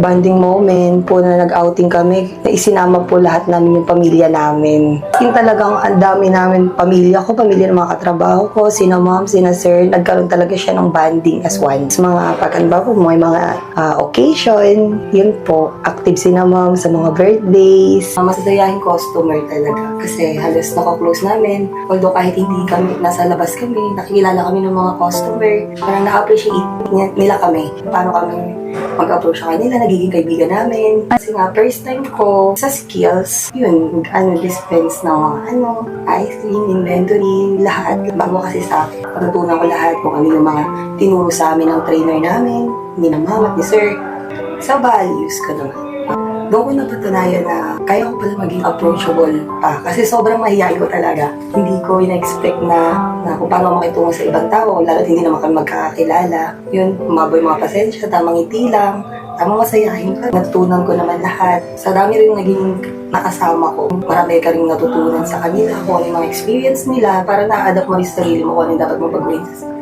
bonding moment po na nag-outing kami, na isinama po lahat namin yung pamilya namin. Yung talagang ang dami namin pamilya ko, pamilya ng mga katrabaho ko, sina ma'am, sina sir, nagkaroon talaga siya ng bonding as one. Sa mga pagkanba po, may mga occasion, yun po, active sina ma'am sa mga birthdays. Masasayahin customer talaga kasi halos naka-close namin. Although kahit hindi kami, nasa labas kami, nakikilala kami ng mga customer, parang na-appreciate nila kami. Paano kami mag-approach sa kanila, nagiging kaibigan namin. Kasi nga, first time ko sa skills, yun, dispense ng mga ice cream, inventory, lahat. Bago kasi sa akin, natutunan ko lahat kung ano yung mga tinuro sa amin ng trainer namin, ni na ma'am at ni sir. Sa values ko naman. Doon ko napatunayan na kaya ko pala maging approachable pa. Kasi sobrang mahihain ko talaga. Hindi ko in-expect na kung paano makitungo sa ibang tao, lalo't hindi naman kami magkakakilala. Yun, umaboy mga pasensya, tamang ngiti lang, tamang masayahin ka. Natutunan ko naman lahat. Sa dami rin naging nakasama ko. Marami ka rin natutunan sa kanila, kung ano yung mga experience nila, para na-adapt mo rin sa sarili mo, kung ano yung dapat mong pagawin sa sarili.